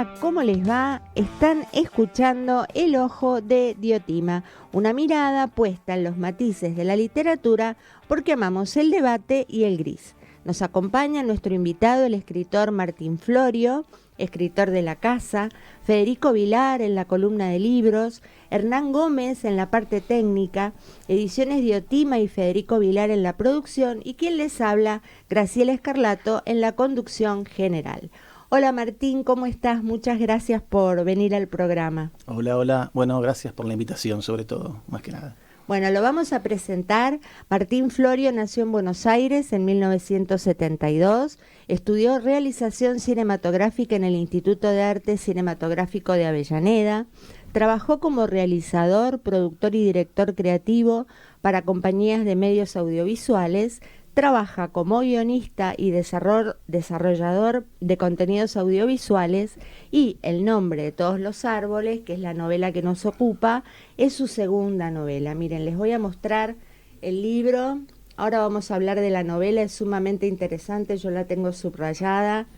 Hola, ¿cómo les va? Están escuchando El Ojo de Diotima, una mirada puesta en los matices de la literatura porque amamos el debate y el gris. Nos acompaña nuestro invitado, el escritor Martín Florio, escritor de La Casa, Federico Vilar en la columna de libros, Hernán Gómez en la parte técnica, Ediciones Diotima y Federico Vilar en la producción y quien les habla, Graciela Escarlato, en la conducción general. Hola Martín, ¿cómo estás? Muchas gracias por venir al programa. Hola. Bueno, gracias por la invitación, sobre todo, más que nada. Bueno, lo vamos a presentar. Martín Florio nació en Buenos Aires en 1972, estudió realización cinematográfica en el Instituto de Arte Cinematográfico de Avellaneda, trabajó como realizador, productor y director creativo para compañías de medios audiovisuales, trabaja como guionista y desarrollador de contenidos audiovisuales y El nombre de todos los árboles, que es la novela que nos ocupa, es su segunda novela. Miren, les voy a mostrar el libro. Ahora vamos a hablar de la novela, es sumamente interesante, yo la tengo subrayada.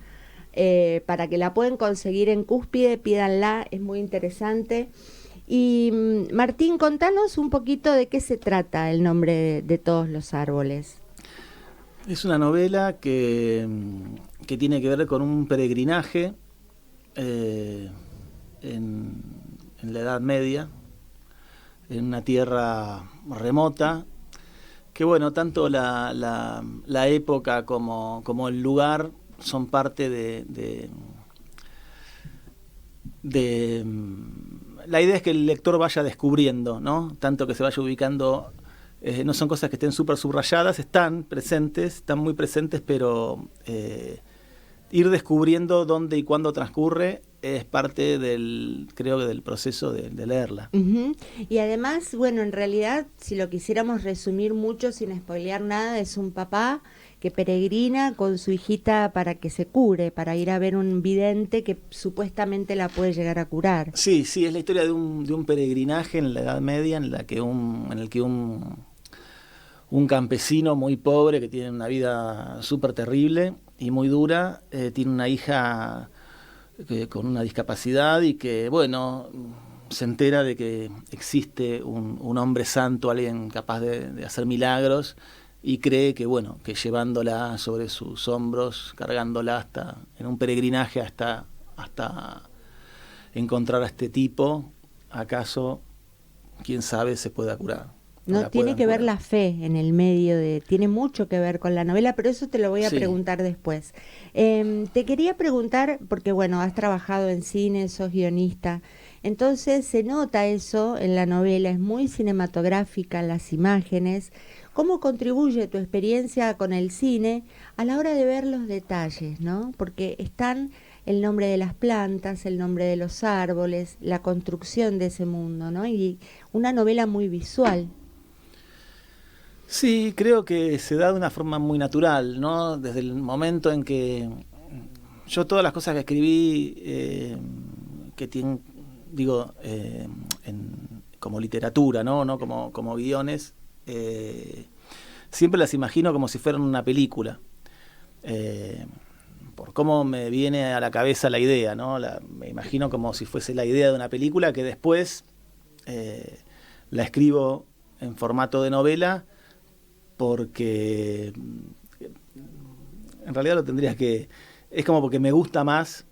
Para que la pueden conseguir en Cúspide, pídanla, es muy interesante. Y Martín, contanos un poquito de qué se trata El nombre de todos los árboles. Es una novela que tiene que ver con un peregrinaje en la Edad Media, en una tierra remota, que bueno, tanto la época como el lugar son parte de la idea es que el lector vaya descubriendo, ¿no? Tanto que se vaya ubicando. No son cosas que estén súper subrayadas, están presentes, están muy presentes, pero ir descubriendo dónde y cuándo transcurre es parte creo que del proceso de leerla. Uh-huh. Y además, bueno, en realidad, si lo quisiéramos resumir mucho sin spoilear nada, es un papá que peregrina con su hijita para que se cure, para ir a ver un vidente que supuestamente la puede llegar a curar. Sí, es la historia de un peregrinaje en la Edad Media en el que un campesino muy pobre que tiene una vida súper terrible y muy dura, tiene una hija con una discapacidad y que, bueno, se entera de que existe un hombre santo, alguien capaz de hacer milagros, y cree que, bueno, que llevándola sobre sus hombros, cargándola en un peregrinaje hasta encontrar a este tipo, acaso, quién sabe, se pueda curar. No tiene que ver la fe en el medio tiene mucho que ver con la novela, pero eso te lo voy a preguntar después. Te quería preguntar, porque bueno, has trabajado en cine, sos guionista, entonces se nota eso en la novela, es muy cinematográfica, las imágenes. ¿Cómo contribuye tu experiencia con el cine a la hora de ver los detalles, ¿no? Porque están el nombre de las plantas, el nombre de los árboles, la construcción de ese mundo, ¿no? Y una novela muy visual. Sí, creo que se da de una forma muy natural, ¿no? Desde el momento en que yo todas las cosas que escribí, que tienen, digo, como literatura, ¿no? Como guiones, siempre las imagino como si fueran una película. Por cómo me viene a la cabeza la idea, ¿no? Me imagino como si fuese la idea de una película que después la escribo en formato de novela, porque en realidad es como porque me gusta más.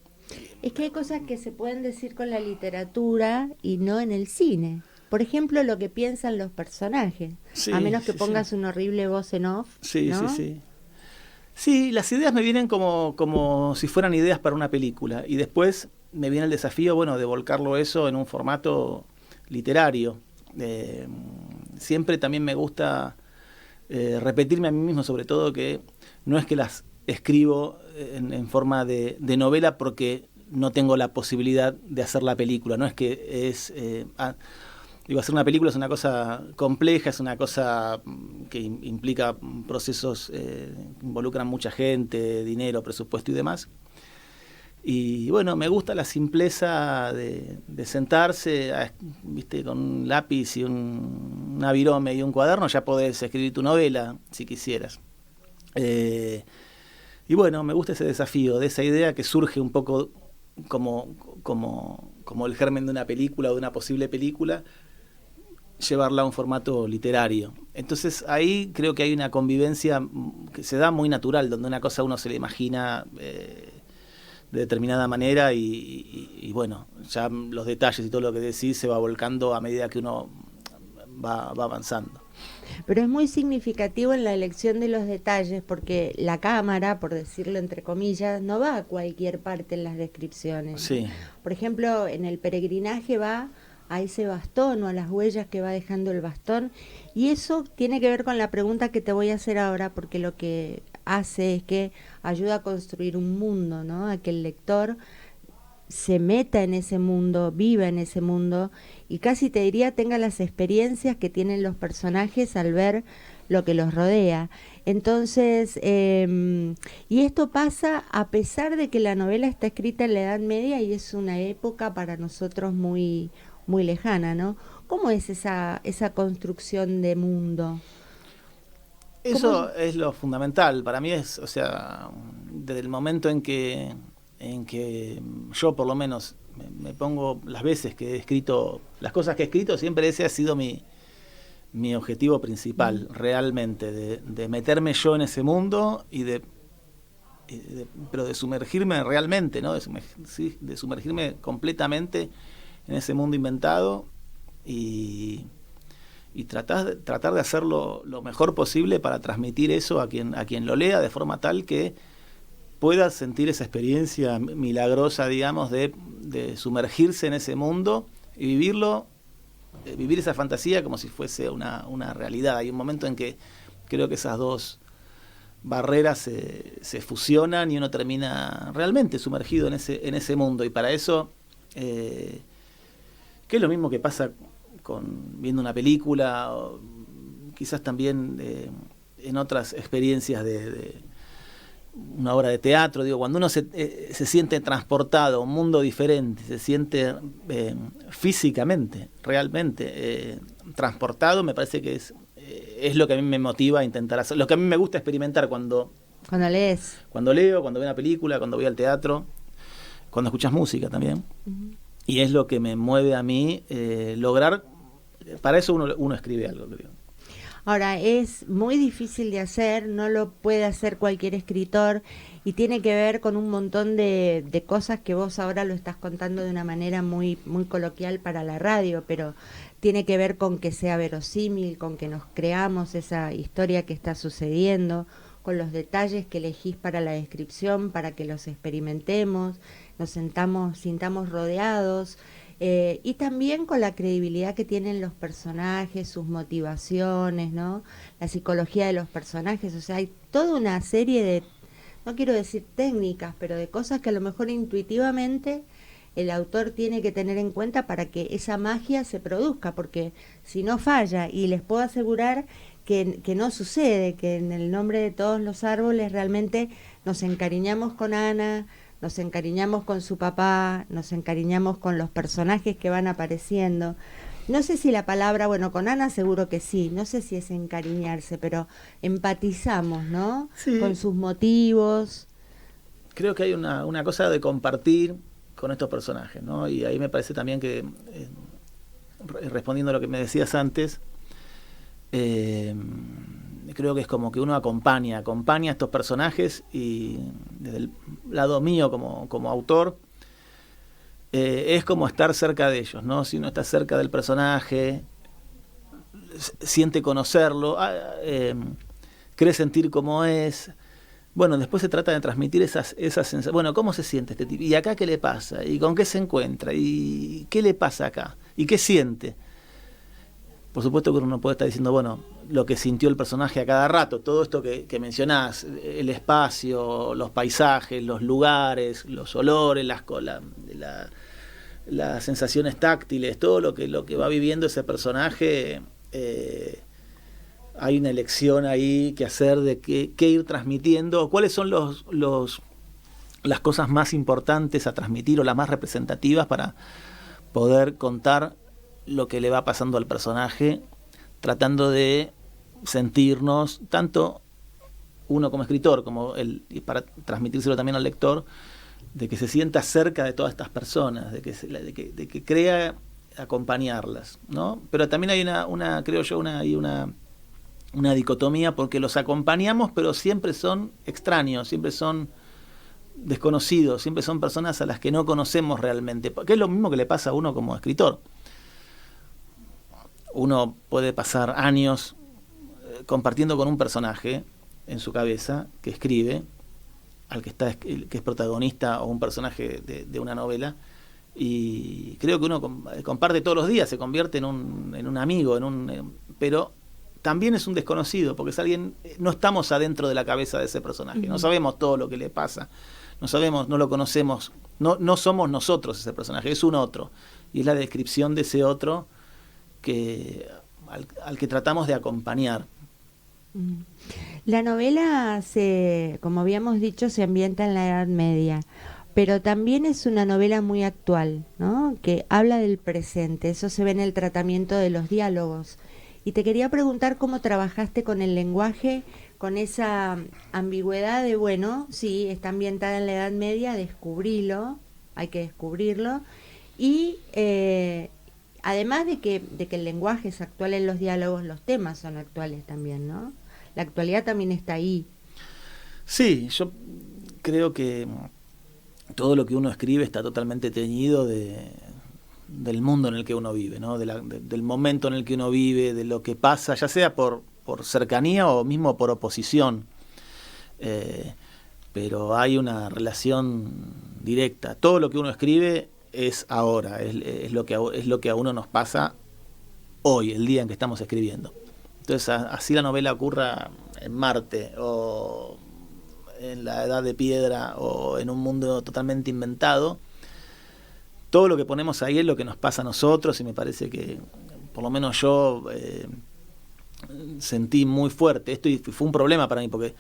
Es que hay cosas que se pueden decir con la literatura y no en el cine. Por ejemplo, lo que piensan los personajes, a menos que pongas una horrible voz en off, ¿no? Sí, las ideas me vienen como si fueran ideas para una película, y después me viene el desafío, bueno, de volcarlo eso en un formato literario. Siempre también me gusta repetirme a mí mismo, sobre todo, que no es que las escribo en forma de novela porque no tengo la posibilidad de hacer la película, no es que hacer una película es una cosa compleja, es una cosa que implica procesos que involucran mucha gente, dinero, presupuesto y demás. Y bueno, me gusta la simpleza de sentarse, ¿viste? Con un lápiz y una virome y un cuaderno, ya podés escribir tu novela, si quisieras. Y bueno, me gusta ese desafío, de esa idea que surge un poco como el germen de una película o de una posible película, llevarla a un formato literario. Entonces ahí creo que hay una convivencia que se da muy natural, donde una cosa uno se le imagina de determinada manera y bueno, ya los detalles y todo lo que decís se va volcando a medida que uno va avanzando. Pero es muy significativo en la elección de los detalles porque la cámara, por decirlo entre comillas, no va a cualquier parte en las descripciones. Sí. Por ejemplo, en el peregrinaje va a ese bastón o a las huellas que va dejando el bastón, y eso tiene que ver con la pregunta que te voy a hacer ahora, porque lo que hace es que ayuda a construir un mundo, ¿no? A que el lector se meta en ese mundo, viva en ese mundo y casi te diría tenga las experiencias que tienen los personajes al ver lo que los rodea. Entonces, y esto pasa a pesar de que la novela está escrita en la Edad Media y es una época para nosotros muy, muy lejana, ¿no? ¿Cómo es esa construcción de mundo? Eso es lo fundamental. Para mí es, o sea, desde el momento en que yo por lo menos me pongo las veces que he escrito, las cosas que he escrito, siempre ese ha sido mi objetivo principal, realmente, de meterme yo en ese mundo pero de sumergirme realmente, ¿no? De sumergirme completamente en ese mundo inventado y tratar de hacerlo lo mejor posible para transmitir eso a quien lo lea de forma tal que pueda sentir esa experiencia milagrosa, digamos, de sumergirse en ese mundo y vivir esa fantasía como si fuese una realidad. Hay un momento en que creo que esas dos barreras se fusionan y uno termina realmente sumergido en ese mundo. Y para eso, que es lo mismo que pasa viendo una película, o quizás también en otras experiencias de una obra de teatro, digo, cuando uno se siente transportado a un mundo diferente, se siente físicamente, realmente transportado, me parece que es lo que a mí me motiva a intentar hacer, lo que a mí me gusta experimentar cuando lees. Cuando leo, cuando veo una película, cuando voy al teatro, cuando escuchas música también. Uh-huh. Y es lo que me mueve a mí lograr, para eso uno escribe algo, creo. Ahora, es muy difícil de hacer, no lo puede hacer cualquier escritor y tiene que ver con un montón de cosas que vos ahora lo estás contando de una manera muy, muy coloquial para la radio, pero tiene que ver con que sea verosímil, con que nos creamos esa historia que está sucediendo, con los detalles que elegís para la descripción, para que los experimentemos, nos sintamos rodeados. Y también con la credibilidad que tienen los personajes, sus motivaciones, ¿no? La psicología de los personajes, o sea, hay toda una serie de, no quiero decir técnicas, pero de cosas que a lo mejor intuitivamente el autor tiene que tener en cuenta para que esa magia se produzca, porque si no falla, y les puedo asegurar que no sucede, que en el nombre de todos los árboles realmente nos encariñamos con Ana, nos encariñamos con su papá, nos encariñamos con los personajes que van apareciendo. No sé si la palabra, bueno, con Ana seguro que sí, no sé si es encariñarse, pero empatizamos, ¿no? Sí. Con sus motivos. Creo que hay una cosa de compartir con estos personajes, ¿no? Y ahí me parece también que, respondiendo a lo que me decías antes, creo que es como que uno acompaña a estos personajes y desde el lado mío como autor es como estar cerca de ellos, ¿no? Si uno está cerca del personaje, siente conocerlo, cree sentir cómo es. Bueno, después se trata de transmitir esas sensaciones. Bueno, ¿cómo se siente este tipo? ¿Y acá qué le pasa? ¿Y con qué se encuentra? ¿Y qué le pasa acá? ¿Y qué siente? Por supuesto que uno puede estar diciendo, bueno, lo que sintió el personaje a cada rato, todo esto que mencionás, el espacio, los paisajes, los lugares, los olores, las sensaciones táctiles, todo lo que va viviendo ese personaje, hay una elección ahí que hacer de qué ir transmitiendo, cuáles son las cosas más importantes a transmitir o las más representativas para poder contar lo que le va pasando al personaje, tratando de sentirnos, tanto uno como escritor, y para transmitírselo también al lector, de que se sienta cerca de todas estas personas, de que crea acompañarlas, ¿no? Pero también hay creo yo, una dicotomía, porque los acompañamos, pero siempre son extraños, siempre son desconocidos, siempre son personas a las que no conocemos realmente, que es lo mismo que le pasa a uno como escritor. Uno puede pasar años compartiendo con un personaje en su cabeza que escribe, que es protagonista o un personaje de una novela, y creo que uno comparte todos los días, se convierte en un amigo, pero también es un desconocido, porque es alguien, no estamos adentro de la cabeza de ese personaje, no sabemos todo lo que le pasa, no lo conocemos, no somos nosotros ese personaje, es un otro, y es la descripción de ese otro al que tratamos de acompañar. La novela, como habíamos dicho, se ambienta en la Edad Media, pero también es una novela muy actual, ¿no? Que habla del presente, eso se ve en el tratamiento de los diálogos. Y te quería preguntar cómo trabajaste con el lenguaje, con esa ambigüedad de, bueno, sí, está ambientada en la Edad Media, hay que descubrirlo, y además de que el lenguaje es actual en los diálogos, los temas son actuales también, ¿no? La actualidad también está ahí. Sí, yo creo que todo lo que uno escribe está totalmente teñido del mundo en el que uno vive, ¿no? Del momento en el que uno vive, de lo que pasa, ya sea por cercanía o mismo por oposición. Pero hay una relación directa. Todo lo que uno escribe es ahora, es lo que a uno nos pasa hoy, el día en que estamos escribiendo. Entonces, así la novela ocurra en Marte, o en la Edad de Piedra, o en un mundo totalmente inventado, todo lo que ponemos ahí es lo que nos pasa a nosotros, y me parece que, por lo menos yo, sentí muy fuerte esto, y fue un problema para mí, porque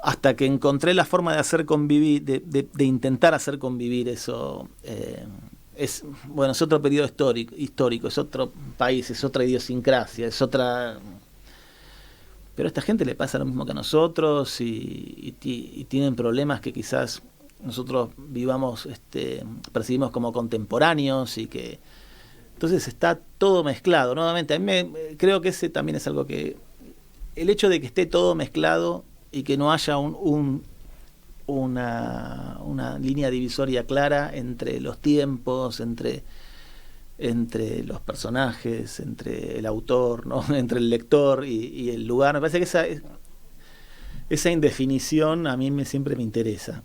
hasta que encontré la forma de hacer convivir, de intentar hacer convivir eso, es otro periodo histórico, es otro país, es otra idiosincrasia, es otra... Pero a esta gente le pasa lo mismo que a nosotros, y tienen problemas que quizás nosotros percibimos como contemporáneos, y que entonces está todo mezclado. Nuevamente, a mí creo que ese también es algo que... El hecho de que esté todo mezclado y que no haya una línea divisoria clara entre los tiempos, entre los personajes, entre el autor, ¿no? Entre el lector y el lugar. Me parece que esa indefinición a mí siempre me interesa.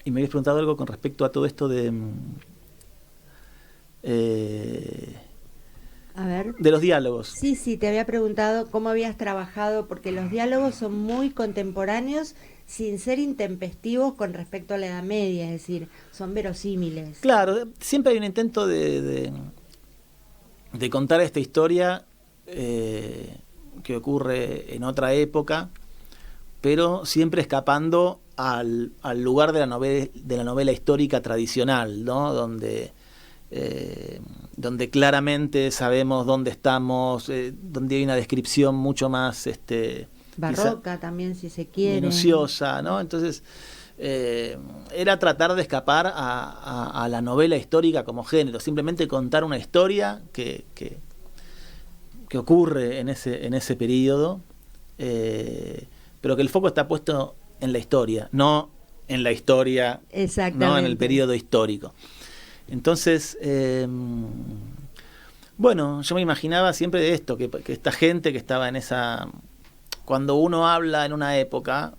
Y me habías preguntado algo con respecto a todo esto de los diálogos. Sí, te había preguntado cómo habías trabajado, porque los diálogos son muy contemporáneos sin ser intempestivos con respecto a la Edad Media, es decir, son verosímiles. Claro, siempre hay un intento de contar esta historia que ocurre en otra época, pero siempre escapando al lugar de la novela histórica tradicional, ¿no? Donde claramente sabemos dónde estamos, donde hay una descripción mucho más barroca también, si se quiere, minuciosa, ¿no? Entonces era tratar de escapar a la novela histórica como género, simplemente contar una historia que ocurre en ese periodo, pero que el foco está puesto en la historia, no en la historia, no en el periodo histórico. Entonces, yo me imaginaba siempre de esto, que esta gente que estaba en esa... Cuando uno habla en una época,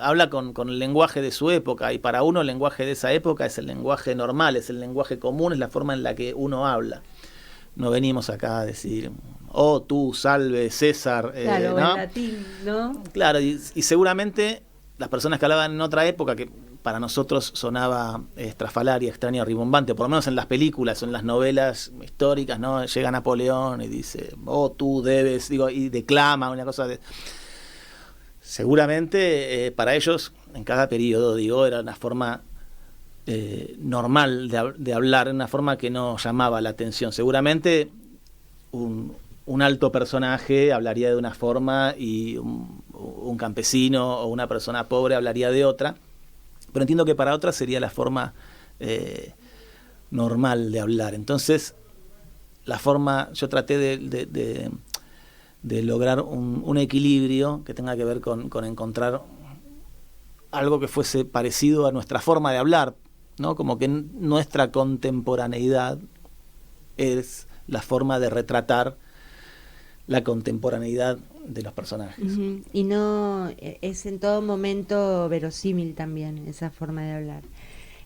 habla con el lenguaje de su época, y para uno el lenguaje de esa época es el lenguaje normal, es el lenguaje común, es la forma en la que uno habla. No venimos acá a decir, oh, tú, salve, César. Claro, ¿no? En latín, ¿no? Claro, y seguramente las personas que hablaban en otra época, que para nosotros sonaba estrafalaria, extraña, ribombante, por lo menos en las películas o en las novelas históricas, ¿no? Llega Napoleón y dice, oh, tú debes, y declama una cosa de... Seguramente para ellos, en cada periodo, era una forma normal de hablar, una forma que no llamaba la atención. Seguramente un alto personaje hablaría de una forma, y un campesino o una persona pobre hablaría de otra, pero entiendo que para otras sería la forma normal de hablar. Entonces, yo traté de lograr un equilibrio que tenga que ver con encontrar algo que fuese parecido a nuestra forma de hablar, ¿no? Como que nuestra contemporaneidad es la forma de retratar la contemporaneidad de los personajes. Uh-huh. Y no es en todo momento verosímil también esa forma de hablar.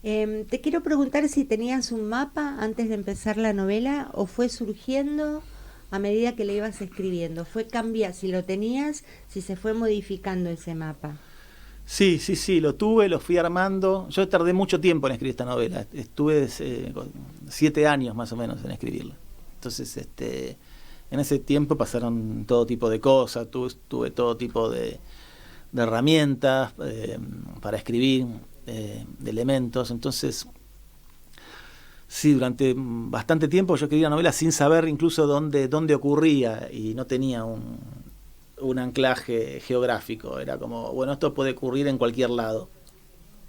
Te quiero preguntar si tenías un mapa antes de empezar la novela o fue surgiendo a medida que le ibas escribiendo. Si lo tenías, si se fue modificando ese mapa. Sí, lo tuve, lo fui armando. Yo tardé mucho tiempo en escribir esta novela. Estuve 7 años más o menos en escribirla. Entonces, en ese tiempo pasaron todo tipo de cosas. Tuve todo tipo de herramientas para escribir, de elementos. Entonces, sí, durante bastante tiempo yo escribía novela sin saber incluso dónde ocurría, y no tenía un anclaje geográfico. Era como, bueno, esto puede ocurrir en cualquier lado.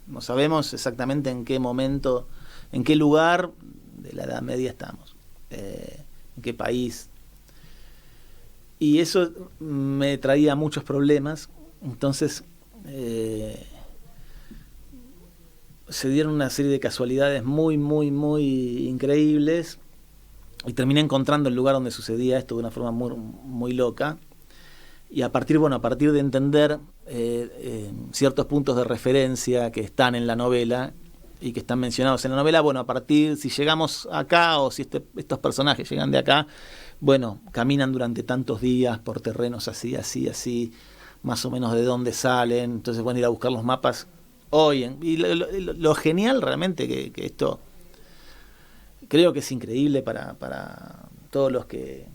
No sabemos exactamente en qué momento, en qué lugar de la Edad Media estamos, en qué país. Y eso me traía muchos problemas. Entonces se dieron una serie de casualidades muy, muy, muy increíbles, y terminé encontrando el lugar donde sucedía esto de una forma muy, muy loca. Y a partir de entender ciertos puntos de referencia que están en la novela y que están mencionados en la novela, bueno, si llegamos acá, o si estos personajes llegan de acá, bueno, caminan durante tantos días por terrenos así, más o menos de dónde salen. Entonces, bueno, ir a buscar los mapas hoy. Y lo genial realmente que esto creo que es increíble para todos los que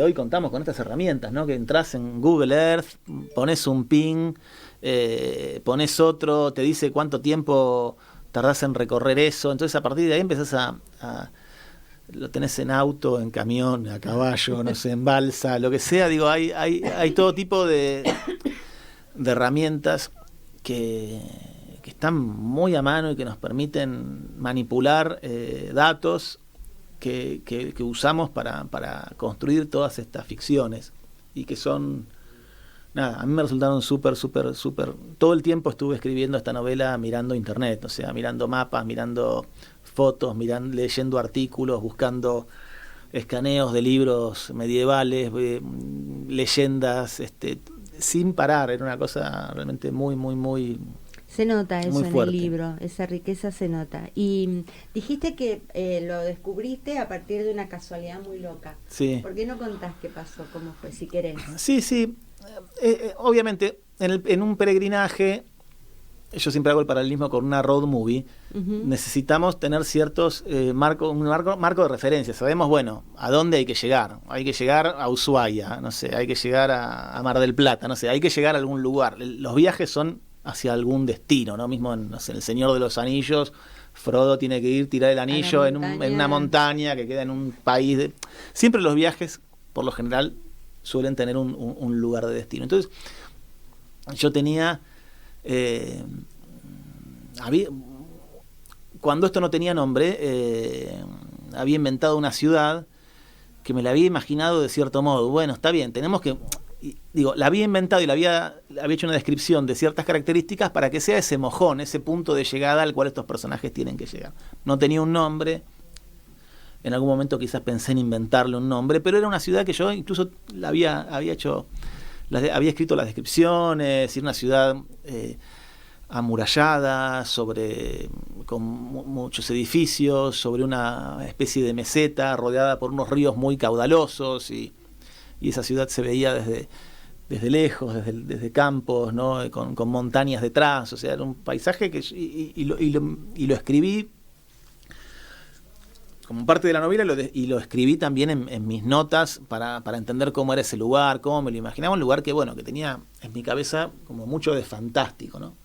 hoy contamos con estas herramientas, ¿no? Que entras en Google Earth, pones un ping, pones otro, te dice cuánto tiempo tardás en recorrer eso. Entonces, a partir de ahí empezás lo tenés en auto, en camión, a caballo, no sé, en balsa, lo que sea. Digo, hay todo tipo de herramientas que están muy a mano y que nos permiten manipular datos que usamos para construir todas estas ficciones, y que son, a mí me resultaron súper. Todo el tiempo estuve escribiendo esta novela mirando internet, o sea, mirando mapas, mirando fotos, leyendo artículos, buscando escaneos de libros medievales, leyendas, sin parar. Era una cosa realmente muy, muy, muy... Se nota eso en fuerte. el libro, esa riqueza se nota. Y dijiste que lo descubriste a partir de una casualidad muy loca. Sí. ¿Por qué no contás qué pasó, cómo fue, si querés? Sí. Obviamente, en un peregrinaje, yo siempre hago el paralelismo con una road movie. Uh-huh. Necesitamos tener ciertos un marco de referencia. Sabemos, bueno, a dónde hay que llegar. Hay que llegar a Ushuaia, no sé, hay que llegar a Mar del Plata, no sé, hay que llegar a algún lugar. Los viajes son hacia algún destino, ¿no? Mismo en El Señor de los Anillos, Frodo tiene que ir, tirar el anillo en una montaña que queda en un país. Siempre los viajes, por lo general, suelen tener un lugar de destino. Entonces, yo tenía... cuando esto no tenía nombre, había inventado una ciudad que me la había imaginado de cierto modo. Bueno, está bien, tenemos que... la había inventado y le había hecho una descripción de ciertas características para que sea ese mojón, ese punto de llegada al cual estos personajes tienen que llegar. No tenía un nombre. En algún momento quizás pensé en inventarle un nombre, pero era una ciudad que yo incluso había escrito las descripciones. Era una ciudad amurallada, con muchos edificios, sobre una especie de meseta, rodeada por unos ríos muy caudalosos, y esa ciudad se veía desde lejos, desde campos, ¿no? Con montañas detrás. O sea, era un paisaje que lo escribí como parte de la novela, y lo escribí también en mis notas para entender cómo era ese lugar, cómo me lo imaginaba. Un lugar que tenía en mi cabeza como mucho de fantástico, ¿no?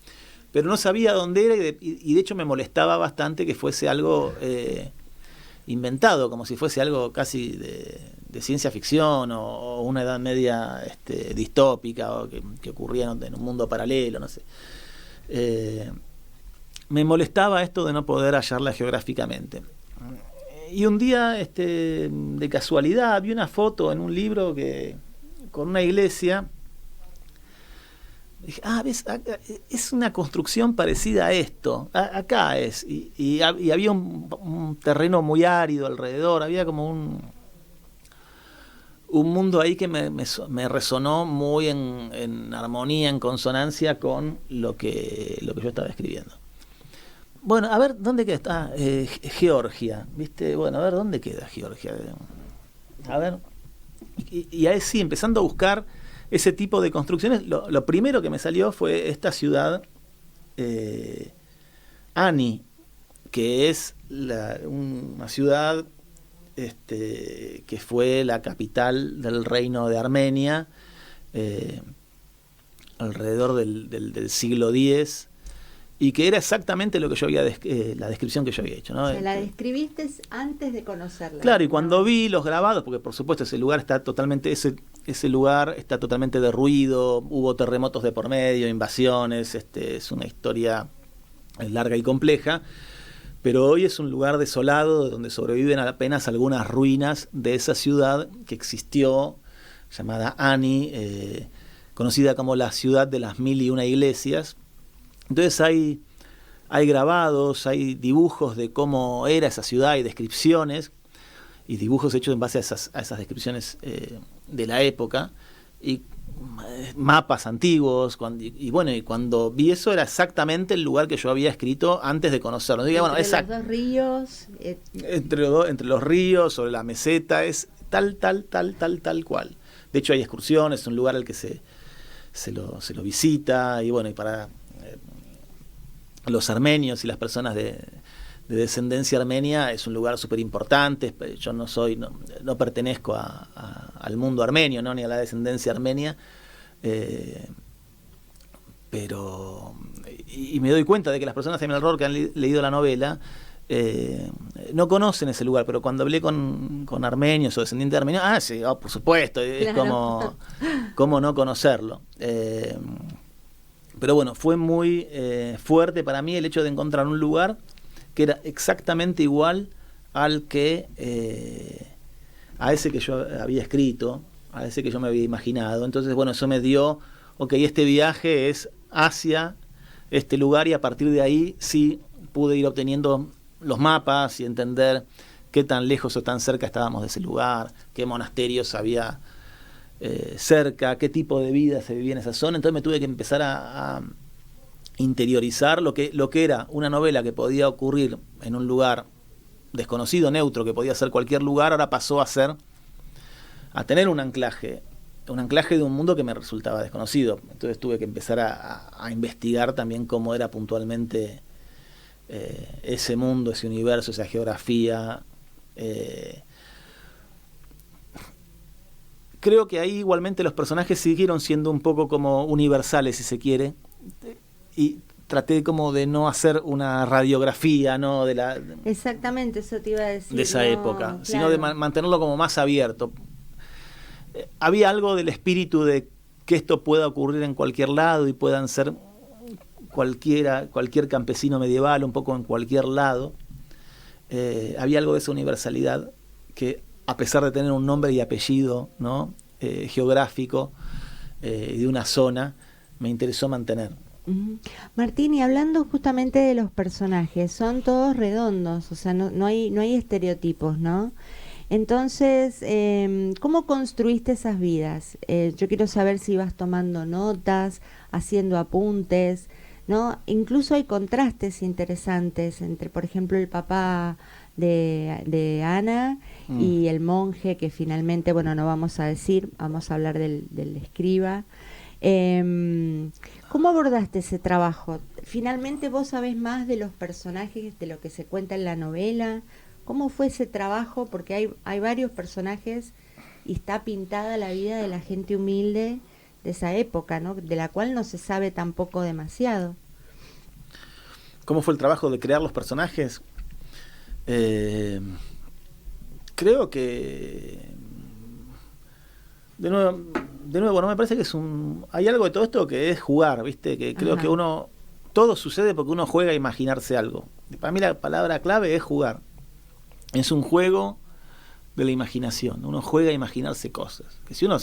Pero no sabía dónde era, y de hecho me molestaba bastante que fuese algo inventado, como si fuese algo casi de ciencia ficción, o una Edad Media distópica, o que ocurría en un mundo paralelo, no sé. me molestaba esto de no poder hallarla geográficamente. Y un día, de casualidad, vi una foto en un libro con una iglesia. Dije, ves, es una construcción parecida a esto. Acá es. Y había un terreno muy árido alrededor. Había como un mundo ahí que me resonó muy en armonía, en consonancia con lo que yo estaba escribiendo. Bueno, a ver, ¿dónde queda? Georgia, ¿viste? Bueno, a ver, ¿dónde queda Georgia? A ver. Y ahí sí, empezando a buscar ese tipo de construcciones, lo primero que me salió fue esta ciudad, Ani, que es una ciudad que fue la capital del reino de Armenia alrededor del siglo X, y que era exactamente lo que yo había la descripción que yo había hecho, ¿no? O sea, la describiste antes de conocerla. Claro, y cuando vi los grabados, porque por supuesto ese lugar está totalmente, ese lugar está totalmente derruido, hubo terremotos de por medio, invasiones, es una historia larga y compleja, pero hoy es un lugar desolado donde sobreviven apenas algunas ruinas de esa ciudad que existió, llamada Ani, conocida como la ciudad de las 1001 iglesias. Entonces hay grabados, hay dibujos de cómo era esa ciudad y descripciones, y dibujos hechos en base a esas descripciones de la época, y mapas antiguos, y cuando vi eso era exactamente el lugar que yo había escrito antes de conocerlo. Digo, entre los dos ríos. Entre los ríos, sobre la meseta, es tal cual. De hecho hay excursiones, es un lugar al que se lo visita, y bueno, y para los armenios y las personas de descendencia armenia es un lugar súper importante. Yo no pertenezco al mundo armenio, ¿no? Ni a la descendencia armenia, pero y me doy cuenta de que las personas de mi alrededor que han leído la novela no conocen ese lugar, pero cuando hablé con armenios o descendientes de armenios, sí, por supuesto, es claro. como no conocerlo. Pero bueno, fue muy fuerte para mí el hecho de encontrar un lugar que era exactamente igual al que a ese que yo había escrito, a ese que yo me había imaginado. Entonces, bueno, eso me dio, este viaje es hacia este lugar, y a partir de ahí sí pude ir obteniendo los mapas y entender qué tan lejos o tan cerca estábamos de ese lugar, qué monasterios había cerca, qué tipo de vida se vivía en esa zona. Entonces me tuve que empezar a interiorizar lo que era una novela que podía ocurrir en un lugar desconocido, neutro, que podía ser cualquier lugar. Ahora pasó a tener un anclaje de un mundo que me resultaba desconocido. Entonces tuve que empezar a investigar también cómo era puntualmente ese mundo, ese universo, esa geografía. Creo que ahí igualmente los personajes siguieron siendo un poco como universales, si se quiere, y traté como de no hacer una radiografía, ¿no? Exactamente, eso te iba a decir. De esa época, claro. Sino de mantenerlo como más abierto. Había algo del espíritu de que esto pueda ocurrir en cualquier lado y puedan ser cualquier campesino medieval, un poco en cualquier lado. Había algo de esa universalidad que, a pesar de tener un nombre y apellido, ¿no? Geográfico y de una zona, me interesó mantener. Martín, y hablando justamente de los personajes, son todos redondos, o sea, no hay estereotipos, ¿no? Entonces, ¿cómo construiste esas vidas? Yo quiero saber si vas tomando notas, haciendo apuntes, ¿no? Incluso hay contrastes interesantes entre, por ejemplo, el papá de Ana y el monje, que finalmente, bueno, no vamos a decir, vamos a hablar del escriba. ¿Cómo abordaste ese trabajo? ¿Finalmente vos sabés más de los personajes, de lo que se cuenta en la novela? ¿Cómo fue ese trabajo? Porque hay varios personajes y está pintada la vida de la gente humilde de esa época, ¿no? De la cual no se sabe tampoco demasiado. ¿Cómo fue el trabajo de crear los personajes? Creo que de nuevo, no me parece que hay algo de todo esto que es jugar, ¿viste? Que creo que todo sucede porque uno juega a imaginarse algo. Para mí la palabra clave es jugar. Es un juego de la imaginación. Uno juega a imaginarse cosas. Que si uno,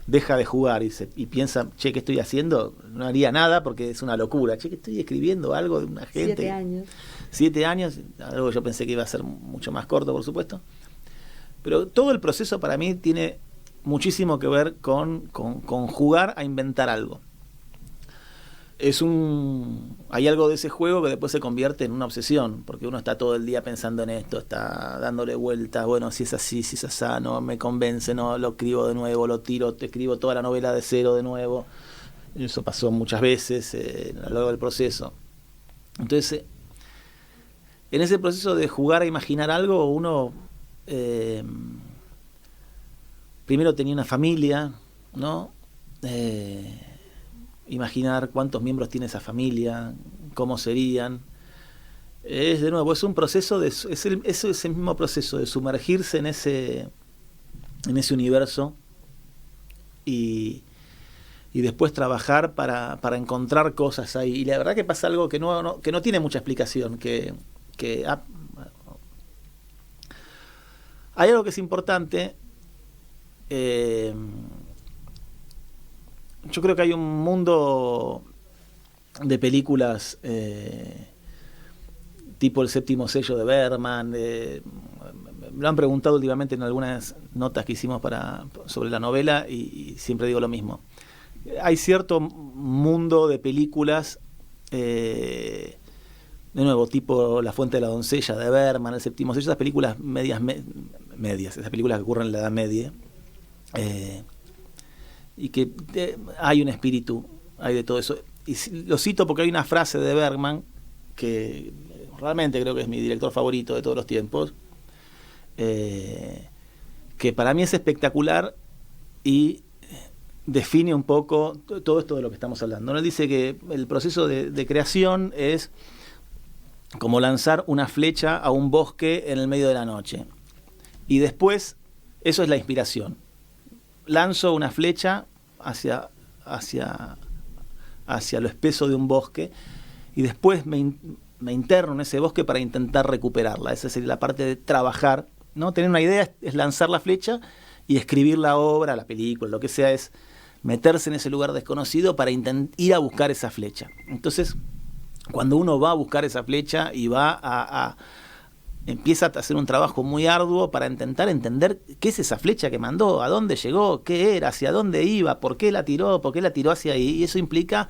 deja de jugar y piensa, che, ¿qué estoy haciendo? No haría nada porque es una locura. Che, que estoy escribiendo algo de una gente. 7 años. 7 años, algo que yo pensé que iba a ser mucho más corto, por supuesto. Pero todo el proceso para mí tiene muchísimo que ver con jugar a inventar algo. Hay algo de ese juego que después se convierte en una obsesión, porque uno está todo el día pensando en esto, está dándole vueltas, bueno, si es así, si es así, no me convence, no lo escribo de nuevo, lo tiro, te escribo toda la novela de cero de nuevo. Eso pasó muchas veces a lo largo del proceso. Entonces, en ese proceso de jugar a imaginar algo, uno primero tenía una familia, ¿no? Imaginar cuántos miembros tiene esa familia, cómo serían. De nuevo, es un proceso es ese mismo proceso de sumergirse en ese universo y después trabajar para encontrar cosas ahí. Y la verdad que pasa algo que no tiene mucha explicación, hay algo que es importante. Yo creo que hay un mundo de películas tipo El séptimo sello de Bergman. Me lo han preguntado últimamente en algunas notas que hicimos sobre la novela y siempre digo lo mismo. Hay cierto mundo de películas, de nuevo, tipo La fuente de la doncella de Bergman, El séptimo sello, esas películas medias, esas películas que ocurren en la Edad Media. Y que hay un espíritu, hay de todo eso. Y lo cito porque hay una frase de Bergman que realmente creo que es mi director favorito de todos los tiempos, que para mí es espectacular y define un poco todo esto de lo que estamos hablando. Él dice que el proceso de creación es como lanzar una flecha a un bosque en el medio de la noche. Y después, eso es la inspiración. Lanzo una flecha hacia lo espeso de un bosque y después me interno en ese bosque para intentar recuperarla. Esa sería la parte de trabajar, ¿no? Tener una idea es lanzar la flecha y escribir la obra, la película, lo que sea, es meterse en ese lugar desconocido para ir a buscar esa flecha. Entonces, cuando uno va a buscar esa flecha y empieza a hacer un trabajo muy arduo para intentar entender qué es esa flecha que mandó, a dónde llegó, qué era, hacia dónde iba, por qué la tiró hacia ahí. Y eso implica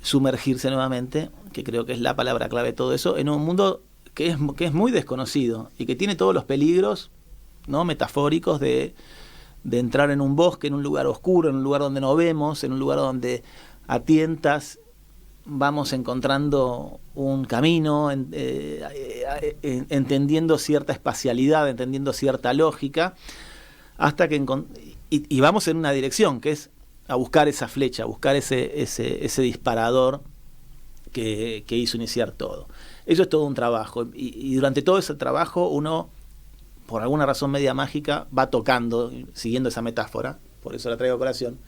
sumergirse nuevamente, que creo que es la palabra clave de todo eso, en un mundo que es muy desconocido y que tiene todos los peligros, ¿no?, metafóricos de entrar en un bosque, en un lugar oscuro, en un lugar donde no vemos, en un lugar donde a tientas vamos encontrando un camino, entendiendo cierta espacialidad, entendiendo cierta lógica, hasta que y vamos en una dirección, que es a buscar esa flecha, a buscar ese disparador que hizo iniciar todo. Eso es todo un trabajo, y durante todo ese trabajo uno, por alguna razón media mágica, va tocando, siguiendo esa metáfora, por eso la traigo a colación,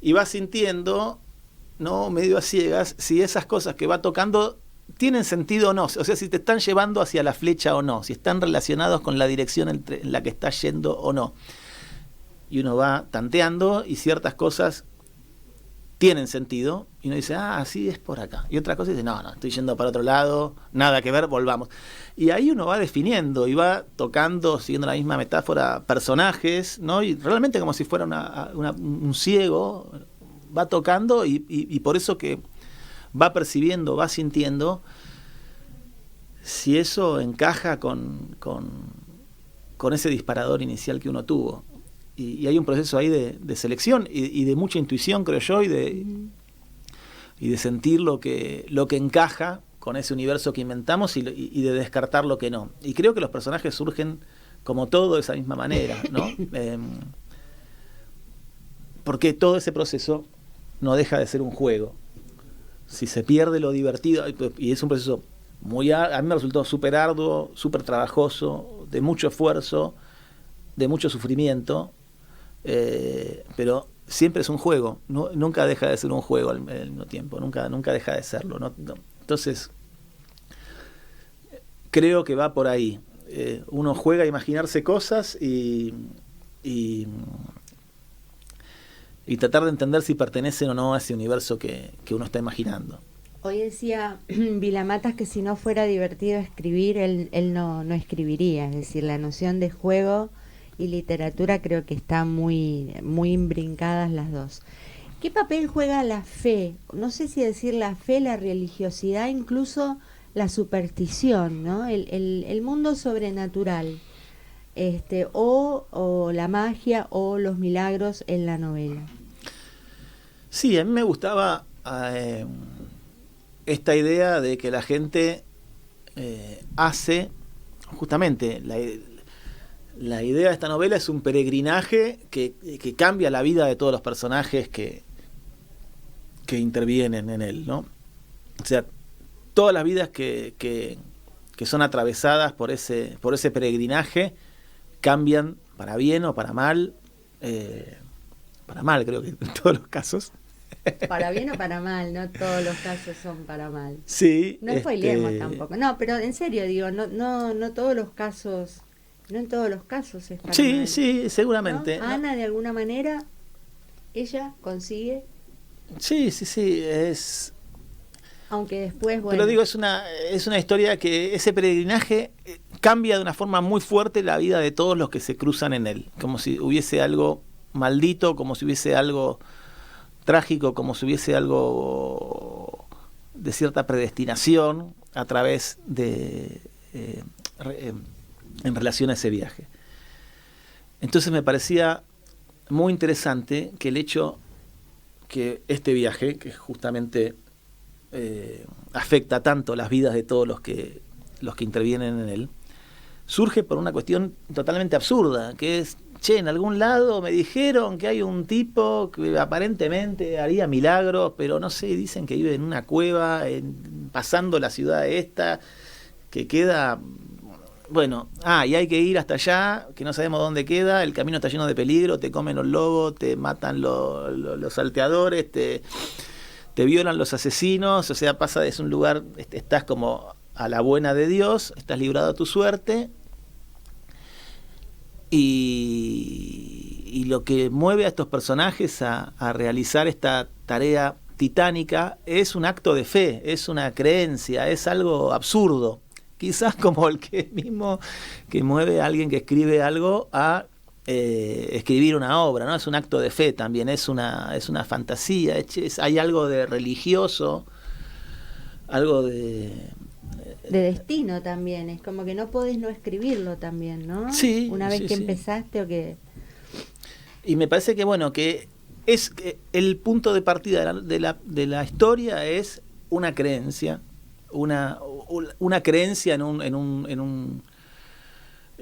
y va sintiendo, ¿no?, medio a ciegas, si esas cosas que va tocando tienen sentido o no, o sea, si te están llevando hacia la flecha o no, si están relacionados con la dirección en la que estás yendo o no. Y uno va tanteando y ciertas cosas tienen sentido, y uno dice, sí, es por acá. Y otra cosa dice, no, estoy yendo para otro lado, nada que ver, volvamos. Y ahí uno va definiendo y va tocando, siguiendo la misma metáfora, personajes, ¿no? Y realmente como si fuera un ciego, va tocando y por eso que va percibiendo, va sintiendo si eso encaja con ese disparador inicial que uno tuvo. Y hay un proceso ahí de selección y de mucha intuición, creo yo, y de sentir lo que encaja con ese universo que inventamos y de descartar lo que no. Y creo que los personajes surgen como todo de esa misma manera, ¿no? Porque todo ese proceso no deja de ser un juego. Si se pierde lo divertido, y es un proceso a mí me resultó súper arduo, súper trabajoso, de mucho esfuerzo, de mucho sufrimiento, pero siempre es un juego, nunca deja de ser un juego al mismo tiempo, nunca deja de serlo, ¿no? Entonces, creo que va por ahí. Uno juega a imaginarse cosas y tratar de entender si pertenecen o no a ese universo que uno está imaginando. Hoy decía Vilamatas que si no fuera divertido escribir, él no escribiría. Es decir, la noción de juego y literatura creo que están muy imbrincadas las dos. ¿Qué papel juega la fe? No sé si decir la fe, la religiosidad, incluso la superstición, ¿no? El mundo sobrenatural, o la magia o los milagros en la novela. Sí, a mí me gustaba esta idea de que la gente hace, justamente, la idea de esta novela es un peregrinaje que cambia la vida de todos los personajes que intervienen en él, ¿no? O sea, todas las vidas que son atravesadas por ese peregrinaje cambian para bien o para mal, creo que en todos los casos. Para bien o para mal, no todos los casos son para mal. Sí. No spoilemos tampoco. No, pero en serio digo, no todos los casos, no en todos los casos es para mal. Sí, seguramente. ¿No? Ana, de alguna manera, ella consigue. Sí, es. Aunque después, bueno. Pero digo, es una historia que ese peregrinaje cambia de una forma muy fuerte la vida de todos los que se cruzan en él. Como si hubiese algo maldito, como si hubiese algo trágico, como si hubiese algo de cierta predestinación a través de en relación a ese viaje. Entonces me parecía muy interesante que el hecho que este viaje, que justamente afecta tanto las vidas de todos los que intervienen en él, surge por una cuestión totalmente absurda, que es, en algún lado me dijeron que hay un tipo que aparentemente haría milagros, pero no sé, dicen que vive en una cueva, pasando la ciudad esta, que queda, bueno, y hay que ir hasta allá, que no sabemos dónde queda, el camino está lleno de peligro, te comen los lobos, te matan los salteadores, te violan los asesinos, o sea, es un lugar, estás como a la buena de Dios, estás librado a tu suerte. Y lo que mueve a estos personajes a realizar esta tarea titánica es un acto de fe, es una creencia, es algo absurdo. Quizás como el que mismo que mueve a alguien que escribe algo a escribir una obra, ¿no? Es un acto de fe también, es una fantasía, hay algo de religioso, algo de destino también, es como que no podés no escribirlo también, ¿no? Sí. Una vez que empezaste o que... Y me parece que, bueno, que es que el punto de partida de la historia es una creencia, una creencia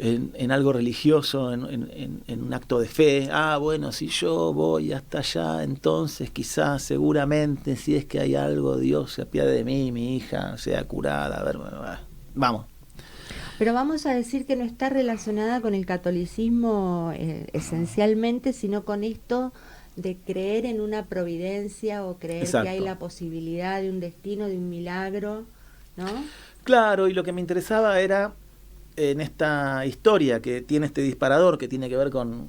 en algo religioso, en un acto de fe. Bueno, si yo voy hasta allá, entonces quizás, seguramente, si es que hay algo, Dios se apiade de mí, mi hija sea curada. A ver, vamos. Pero vamos a decir que no está relacionada con el catolicismo esencialmente, sino con esto de creer en una providencia o creer Exacto. Que hay la posibilidad de un destino, de un milagro, ¿no? Claro, y lo que me interesaba era, en esta historia que tiene este disparador, que tiene que ver con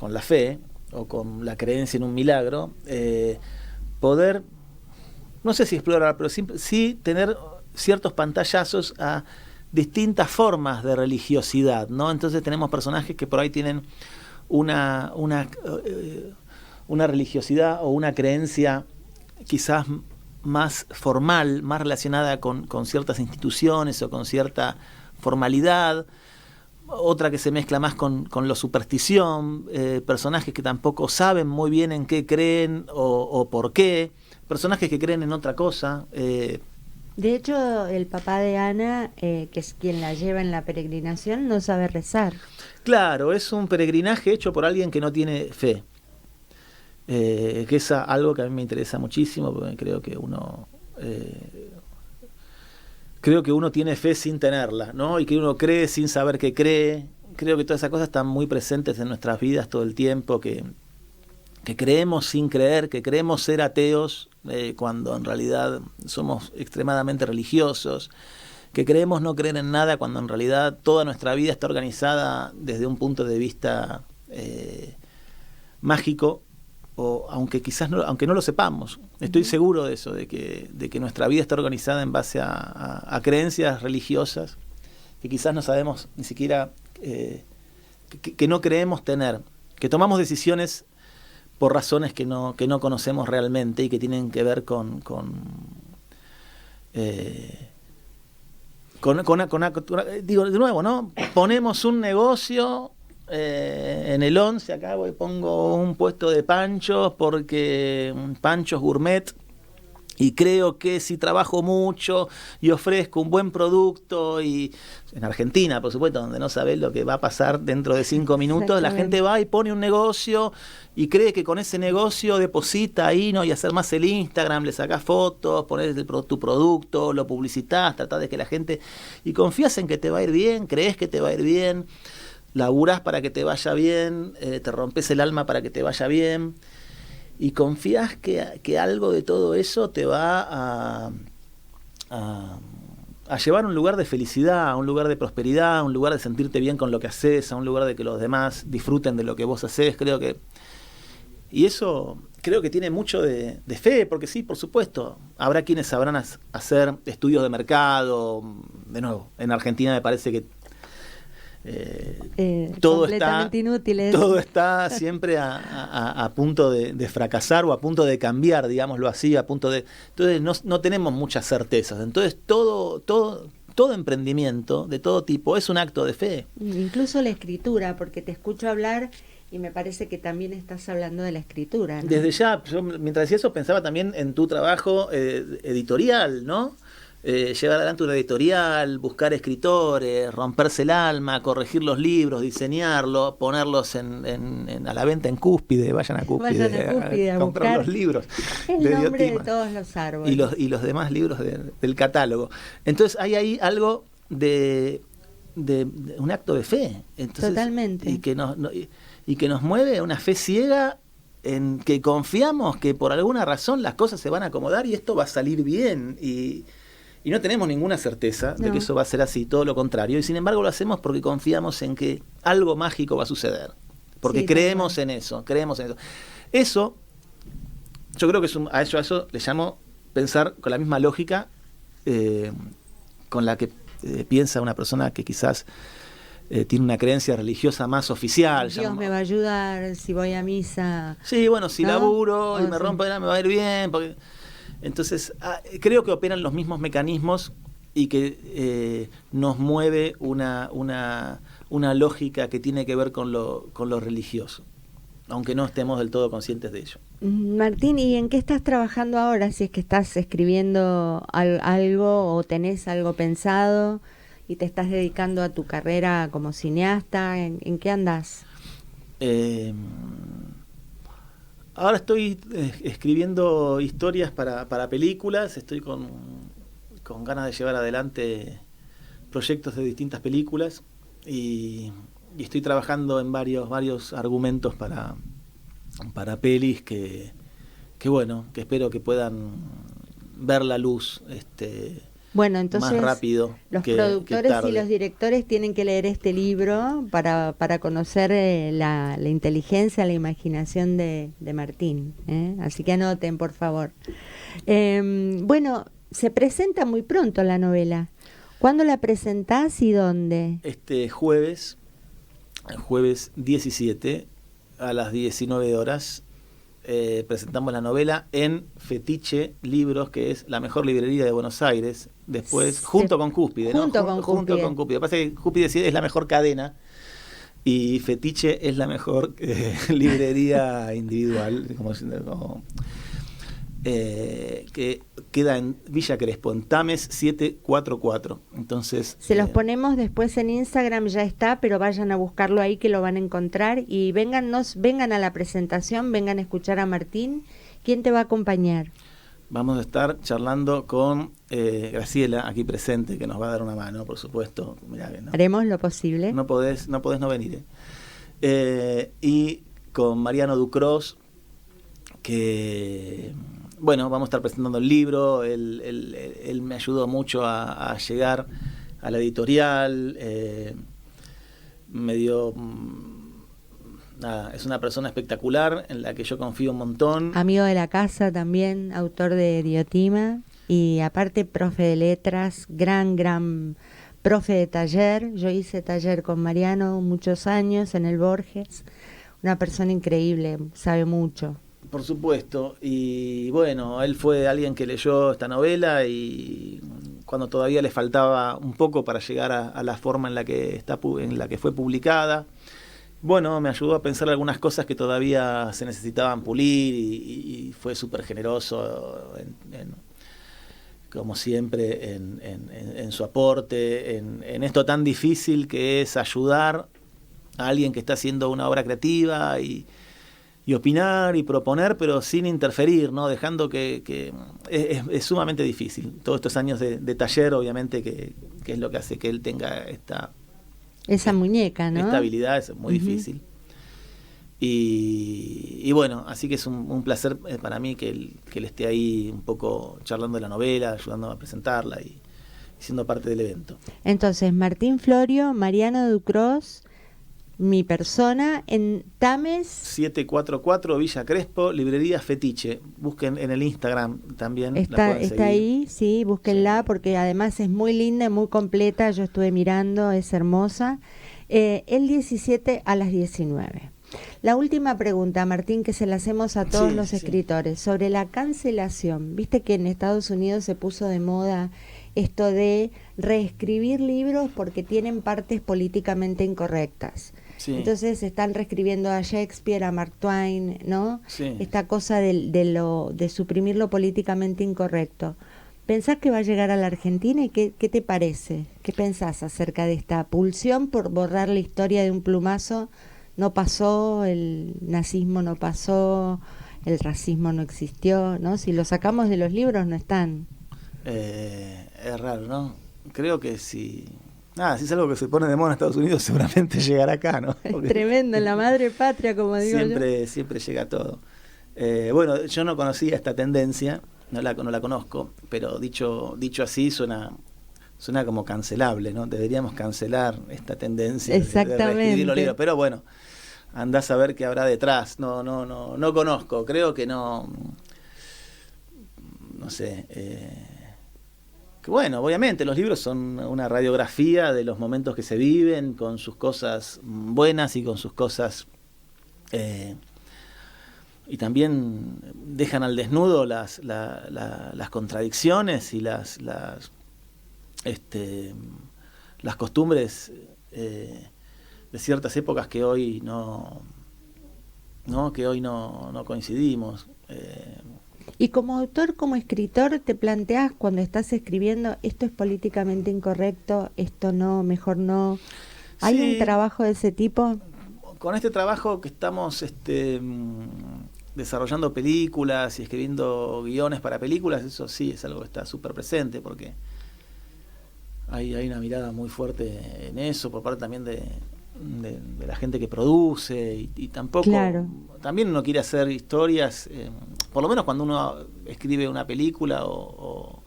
la fe o con la creencia en un milagro, poder, no sé si explorar, pero sí tener ciertos pantallazos a distintas formas de religiosidad, ¿no? Entonces tenemos personajes que por ahí tienen una religiosidad o una creencia quizás más formal, más relacionada con ciertas instituciones o con cierta formalidad, otra que se mezcla más con la superstición, personajes que tampoco saben muy bien en qué creen o por qué, personajes que creen en otra cosa. De hecho, el papá de Ana, que es quien la lleva en la peregrinación, no sabe rezar. Claro, es un peregrinaje hecho por alguien que no tiene fe, que es algo que a mí me interesa muchísimo, porque creo que uno tiene fe sin tenerla, ¿no? Y que uno cree sin saber que cree. Creo que todas esas cosas están muy presentes en nuestras vidas todo el tiempo, que que creemos sin creer, que creemos ser ateos cuando en realidad somos extremadamente religiosos, que creemos no creer en nada cuando en realidad toda nuestra vida está organizada desde un punto de vista mágico, o aunque quizás aunque no lo sepamos. Estoy seguro de eso, de que nuestra vida está organizada en base a creencias religiosas que quizás no sabemos ni siquiera, que no creemos tener, que tomamos decisiones por razones que no conocemos realmente y que tienen que ver con digo, de nuevo, ¿no? Ponemos un negocio en el 11, acá voy, pongo un puesto de panchos, porque panchos gourmet, y creo que si trabajo mucho y ofrezco un buen producto, y en Argentina, por supuesto, donde no sabes lo que va a pasar dentro de 5 minutos, la gente va y pone un negocio y cree que con ese negocio deposita ahí, ¿no? Y hacer más el Instagram, le sacás fotos, pones tu producto, lo publicitás, tratás de que la gente... Y confías en que te va a ir bien, crees que te va a ir bien, laburás para que te vaya bien, te rompes el alma para que te vaya bien, y confías que algo de todo eso te va a llevar a un lugar de felicidad, a un lugar de prosperidad, a un lugar de sentirte bien con lo que haces, a un lugar de que los demás disfruten de lo que vos haces. Y eso creo que tiene mucho de fe, porque sí, por supuesto, habrá quienes sabrán hacer estudios de mercado. De nuevo, en Argentina me parece que todo completamente inútiles. Todo está siempre a punto de fracasar, o a punto de cambiar, digámoslo así, entonces no tenemos muchas certezas. Entonces todo emprendimiento de todo tipo es un acto de fe. Incluso la escritura, porque te escucho hablar y me parece que también estás hablando de la escritura, ¿no? Desde ya, yo mientras decía eso pensaba también en tu trabajo editorial, ¿no? Llevar adelante una editorial, buscar escritores, romperse el alma, corregir los libros, diseñarlos, ponerlos a la venta en Cúspide. Vayan a Cúspide a comprar los libros. El nombre de todos los árboles. Y los demás libros del catálogo. Entonces hay ahí algo de un acto de fe. Entonces, totalmente. Y que nos mueve una fe ciega en que confiamos que por alguna razón las cosas se van a acomodar y esto va a salir bien. Y no tenemos ninguna certeza de que eso va a ser así, todo lo contrario. Y sin embargo lo hacemos porque confiamos en que algo mágico va a suceder. Porque creemos en eso. Eso, yo creo que a eso le llamo pensar con la misma lógica con la que piensa una persona que quizás tiene una creencia religiosa más oficial. Dios me va a ayudar si voy a misa. Sí, bueno, si laburo y me rompo, me va a ir bien, porque... Entonces, creo que operan los mismos mecanismos y que nos mueve una lógica que tiene que ver con lo religioso, aunque no estemos del todo conscientes de ello. Martín, ¿y en qué estás trabajando ahora? Si es que estás escribiendo algo o tenés algo pensado y te estás dedicando a tu carrera como cineasta, ¿en qué andás? Ahora estoy escribiendo historias para películas, estoy con ganas de llevar adelante proyectos de distintas películas y estoy trabajando en varios argumentos para pelis que espero que puedan ver la luz bueno, entonces, más rápido. Los productores y los directores tienen que leer este libro para conocer la inteligencia, la imaginación de Martín, ¿eh? Así que anoten, por favor. Bueno, se presenta muy pronto la novela. ¿Cuándo la presentás y dónde? Este jueves 17 a las 19 horas. Presentamos la novela en Fetiche Libros, que es la mejor librería de Buenos Aires, después junto con Cúspide, junto con Cúspide. Lo que pasa es que Cúspide es la mejor cadena y Fetiche es la mejor librería individual, que queda en Villa Crespo, en Tames 744. Entonces se los ponemos después en Instagram, ya está, pero vayan a buscarlo ahí que lo van a encontrar y vengan a la presentación, vengan a escuchar a Martín. ¿Quién te va a acompañar? Vamos a estar charlando con Graciela, aquí presente, que nos va a dar una mano, por supuesto. Mirá que haremos lo posible. No podés no venir. Y con Mariano Ducros, que bueno, vamos a estar presentando el libro. Él me ayudó mucho a llegar a la editorial, me dio... Nada, es una persona espectacular en la que yo confío un montón. Amigo de la casa también, autor de Diotima y aparte profe de letras, gran profe de taller. Yo hice taller con Mariano muchos años en el Borges. Una persona increíble, sabe mucho. Por supuesto, y bueno, él fue alguien que leyó esta novela y cuando todavía le faltaba un poco para llegar a la forma en la que fue publicada. Bueno, me ayudó a pensar algunas cosas que todavía se necesitaban pulir y fue súper generoso, como siempre, en su aporte, en esto tan difícil que es ayudar a alguien que está haciendo una obra creativa y opinar y proponer, pero sin interferir, ¿no? Dejando que es sumamente difícil. Todos estos años de taller, obviamente, que es lo que hace que él tenga esa muñeca, ¿no? Esta habilidad es muy difícil. Y bueno, así que es un placer para mí que él esté ahí un poco charlando de la novela, ayudando a presentarla y siendo parte del evento. Entonces, Martín Florio, Mariano Ducros, mi persona, en Tames 744 Villa Crespo, librería Fetiche. Busquen en el Instagram también. Está ahí, sí, búsquenla, sí, porque además es muy linda, muy completa. Yo estuve mirando, es hermosa. El 17 a las 19. La última pregunta, Martín, que se la hacemos a todos los escritores, sobre la cancelación. Viste que en Estados Unidos se puso de moda esto de reescribir libros porque tienen partes políticamente incorrectas. Sí. Entonces están reescribiendo a Shakespeare, a Mark Twain, ¿no? Sí. Esta cosa de suprimir lo políticamente incorrecto. ¿Pensás que va a llegar a la Argentina y qué te parece? ¿Qué pensás acerca de esta pulsión por borrar la historia de un plumazo? No pasó, el nazismo no pasó, el racismo no existió, ¿no? Si lo sacamos de los libros no están. Es raro, ¿no? Creo que si es algo que se pone de moda en Estados Unidos, seguramente llegará acá, ¿no? Porque es tremendo, en la madre patria, como digo yo. Siempre llega todo. Bueno, yo no conocía esta tendencia, no la conozco, pero dicho así suena como cancelable, ¿no? Deberíamos cancelar esta tendencia de reescribir los libros, pero bueno, andás a ver qué habrá detrás. No conozco, creo que no sé. Que bueno, obviamente los libros son una radiografía de los momentos que se viven, con sus cosas buenas y con sus cosas y también dejan al desnudo las contradicciones y las costumbres de ciertas épocas que hoy no coincidimos. Y como autor, como escritor, ¿te planteás cuando estás escribiendo esto es políticamente incorrecto, esto no, mejor no? ¿Hay un trabajo de ese tipo? Con este trabajo que estamos desarrollando películas y escribiendo guiones para películas, eso sí es algo que está súper presente, porque hay una mirada muy fuerte en eso, por parte también de la gente que produce y tampoco... Claro. También uno quiere hacer historias, por lo menos cuando uno escribe una película o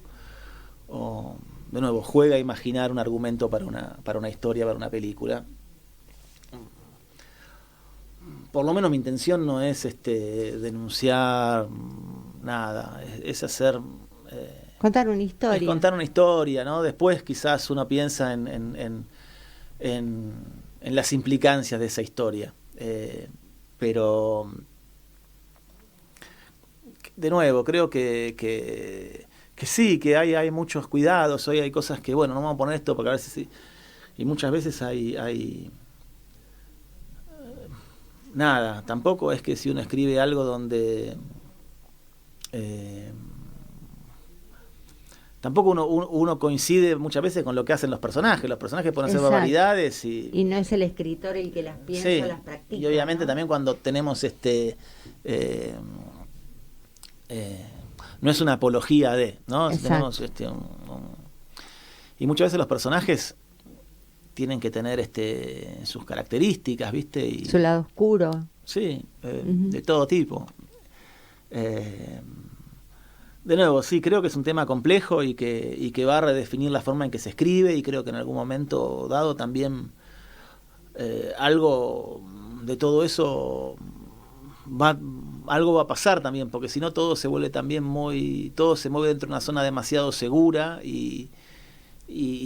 de nuevo juega a imaginar un argumento para una historia, para una película. Por lo menos mi intención no es denunciar nada, es hacer... contar una historia. Es contar una historia, ¿no? Después quizás uno piensa en las implicancias de esa historia. Pero de nuevo, creo que sí, que hay muchos cuidados, hoy hay cosas que, bueno, no vamos a poner esto porque a veces sí, y muchas veces hay nada, tampoco es que si uno escribe algo donde tampoco uno coincide muchas veces con lo que hacen los personajes pueden hacer barbaridades y no es el escritor el que las piensa o las practica. Y obviamente, ¿no? También cuando tenemos no es una apología de, ¿no? Tenemos y muchas veces los personajes tienen que tener sus características, ¿viste? Y, su lado oscuro. Sí, de todo tipo. De nuevo, sí, creo que es un tema complejo y que va a redefinir la forma en que se escribe, y creo que en algún momento dado también algo de todo eso algo va a pasar también, porque si no todo se vuelve también todo se mueve dentro de una zona demasiado segura y